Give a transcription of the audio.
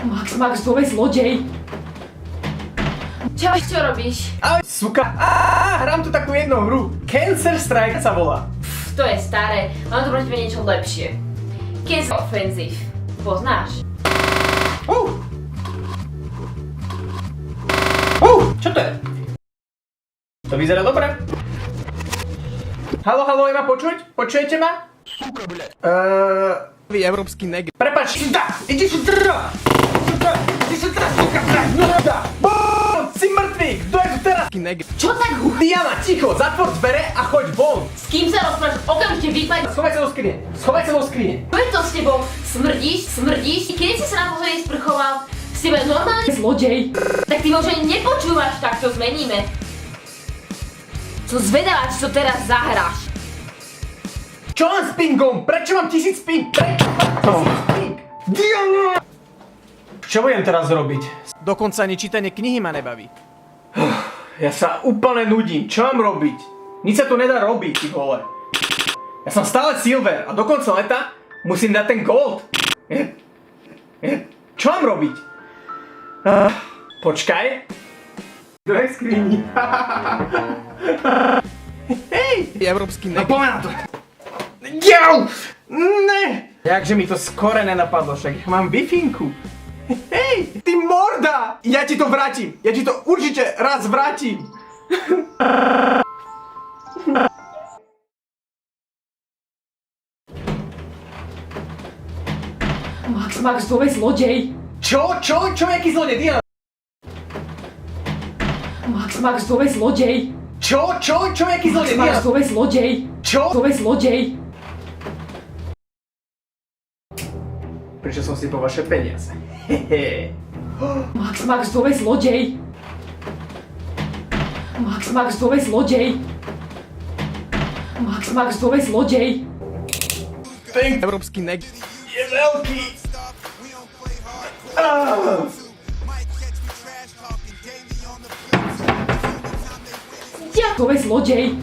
Max, to je zlodej. Čo robíš? Ahoj, suka. Hrám tu takú jednu hru. Cancer Strike sa volá. To je staré, mám tu proti tebe niečo lepšie. Cancer Offensive. Poznáš? Čo to je? To vyzerá dobre. Haló, je ma počuť? Počujete ma? Vy európsky neg... Prepač, ideš tu suka, si mŕtvý, kto je tu teraz? neg... Čo tak Diana, ticho, zatvor dvere a choď von. S kým sa rozprávaš? Okamžite vypaď. Schovaj sa do skrine. Čo je to s tebou? Smrdíš? Kedy si sa naposledy sprchoval? Si tebe normálny zlodej. Tak ty možno nepočúvaš, tak to zmeníme. Som zvedavá, či to teraz zahráš. Čo mám s pingom? Prečo mám 1000 ping? Diana! Čo budem teraz robiť? Dokonca ani čítanie knihy ma nebaví. Ja sa úplne nudím, čo mám robiť? Nič sa tu nedá robiť, ty vole. Ja som stále silver a do konca leta musím dať ten gold. Čo mám robiť? Počkaj. Do je skrini. Hej! Európsky neg... Poďme na to. Jau! Ne! Jakže mi to skore nenapadlo, však mám Wi-Finku. Hej! Ty morda! Ja ti to vrátim! Ja ti to určite raz vrátim! Max, to je zlodej. Čo? Jaký zlodej, Diana? Max, to je zlodej. Čo? Jaký zlodej, Diana? To je zlodej. Čo? To je zlodej. Prišiel som si po vaše peniaze. Hehe. Max, to je zlodej. Max, to je zlodej. Max, to je zlodej. Ten Európsky neg... je veľký. To je zlodej.